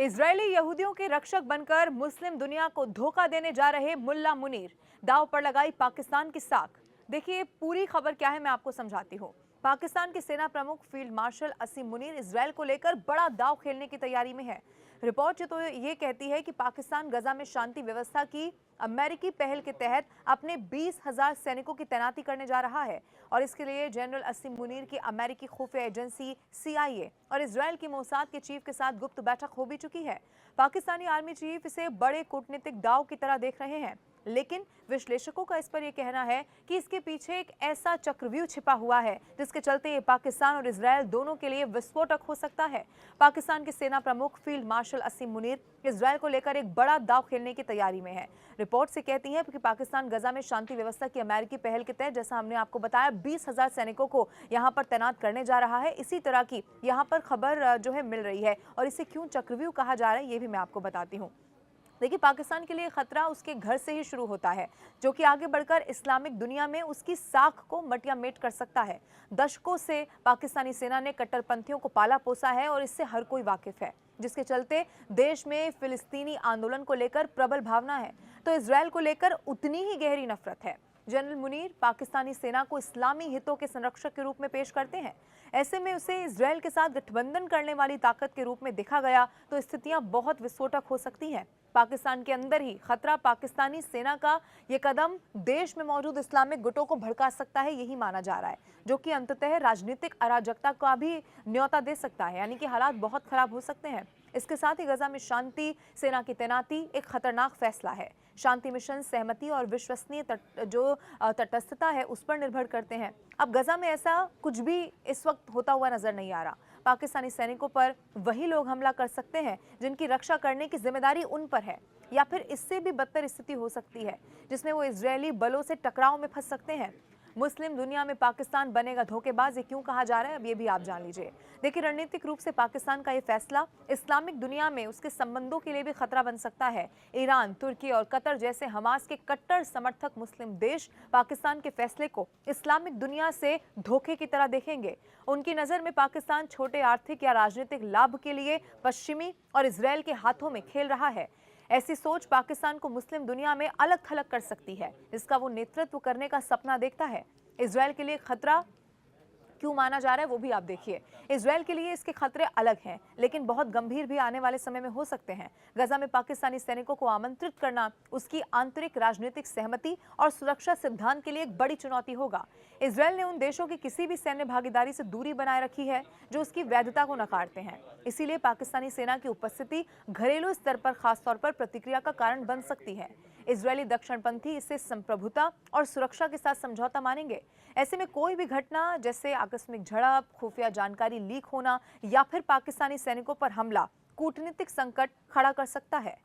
Israeli यहूदियों के रक्षक बनकर मुस्लिम दुनिया को धोखा देने जा रहे मुल्ला मुनीर, दांव पर लगाई पाकिस्तान की साख। देखिए पूरी खबर क्या है, मैं आपको समझाती हूँ। पाकिस्तान के सेना प्रमुख फील्ड मार्शल असीम मुनीर इजरायल को लेकर बड़ा दांव खेलने की तैयारी में है। रिपोर्ट तो ये कहती है कि पाकिस्तान गजा में शांति व्यवस्था की अमेरिकी पहल के तहत अपने 20,000 सैनिकों की तैनाती करने जा रहा है और इसके लिए जनरल असीम मुनीर की अमेरिकी खुफिया एजेंसी CIA और इजरायल की मोसाद के चीफ के साथ गुप्त बैठक हो भी चुकी है। पाकिस्तानी आर्मी चीफ इसे बड़े कूटनीतिक दांव की तरह देख रहे हैं, लेकिन विश्लेषकों का इस पर यह कहना है कि इसके पीछे एक ऐसा चक्रव्यूह छिपा हुआ है जिसके चलते ये पाकिस्तान और इजरायल दोनों के लिए विस्फोटक हो सकता है। पाकिस्तान के सेना प्रमुख फील्ड मार्शल असीम मुनीर इजरायल को लेकर एक बड़ा दांव खेलने की तैयारी में है। रिपोर्ट से कहती है कि पाकिस्तान गजा में शांति व्यवस्था की अमेरिकी पहल के तहत, जैसा हमने आपको बताया, 20,000 सैनिकों को यहां पर तैनात करने जा रहा है। इसी तरह की यहां पर खबर जो है मिल रही है और इसे क्यों चक्रव्यूह कहा जा रहा है ये भी मैं आपको बताती हूँ। देखिए पाकिस्तान के लिए खतरा उसके घर से ही शुरू होता है, जो कि आगे बढ़कर इस्लामिक दुनिया में उसकी साख को मटियामेट कर सकता है। दशकों से पाकिस्तानी सेना ने कट्टरपंथियों को पाला पोसा है और इससे हर कोई वाकिफ है, जिसके चलते देश में फिलिस्तीनी आंदोलन को लेकर प्रबल भावना है, तो इजरायल को लेकर उतनी ही गहरी नफरत है। जनरल मुनीर पाकिस्तानी सेना को इस्लामी हितों के संरक्षक के रूप में पेश करते हैं। ऐसे में उसे इजरायल के साथ गठबंधन करने वाली ताकत के रूप में देखा गया तो स्थितियां बहुत विस्फोटक हो सकती हैं। पाकिस्तान के अंदर ही खतरा पाकिस्तानी सेना का ये कदम देश में मौजूद इस्लामिक गुटों को भड़का सकता है, यही माना जा रहा है, जो कि अंततः राजनीतिक अराजकता का भी न्योता दे सकता है, यानी कि हालात बहुत खराब हो सकते हैं। इसके साथ ही गजा में शांति सेना की तैनाती एक खतरनाक फैसला है। शांति मिशन सहमति और विश्वसनीय तटस्थता है उस पर निर्भर करते हैं। अब गजा में ऐसा कुछ भी इस वक्त होता हुआ नजर नहीं आ रहा। पाकिस्तानी सैनिकों पर वही लोग हमला कर सकते हैं जिनकी रक्षा करने की जिम्मेदारी उन पर है, या फिर इससे भी बदतर स्थिति हो सकती है जिसमें वो इजरायली बलों से टकराव में फंस सकते हैं। मुस्लिम दुनिया में पाकिस्तान बनेगा धोखेबाज, ये क्यों कहा जा रहा है अब ये भी आप जान लीजिए। देखिए रणनीतिक रूप से पाकिस्तान का ये फैसला इस्लामिक दुनिया में उसके संबंधों के लिए भी खतरा बन सकता है। ईरान, तुर्की और कतर जैसे हमास के कट्टर समर्थक मुस्लिम देश पाकिस्तान के फैसले को इस्लामिक दुनिया से धोखे की तरह देखेंगे। उनकी नजर में पाकिस्तान छोटे आर्थिक या राजनीतिक लाभ के लिए पश्चिमी और इजरायल के हाथों में खेल रहा है। ऐसी सोच पाकिस्तान को मुस्लिम दुनिया में अलग थलग कर सकती है, जिसका वो नेतृत्व करने का सपना देखता है। इजरायल के लिए खतरा क्यों माना जा रहा है वो भी आप देखिए। इजरायल के लिए इसके खतरे अलग हैं, लेकिन बहुत गंभीर भी आने वाले समय में हो सकते हैं। गजा में पाकिस्तानी सैनिकों को आमंत्रित करना उसकी आंतरिक राजनीतिक सहमति और सुरक्षा सिद्धांत के लिए एक बड़ी चुनौती होगा। इजरायल ने उन देशों की किसी भी सैन्य भागीदारी से दूरी बनाए रखी है जो उसकी वैधता को नकारते हैं। इसीलिए पाकिस्तानी सेना की उपस्थिति घरेलू स्तर पर खासतौर पर प्रतिक्रिया का कारण बन सकती है। इजरायली दक्षिणपंथी इसे संप्रभुता और सुरक्षा के साथ समझौता मानेंगे। ऐसे में कोई भी घटना जैसे आकस्मिक झड़प, खुफिया जानकारी लीक होना या फिर पाकिस्तानी सैनिकों पर हमला कूटनीतिक संकट खड़ा कर सकता है।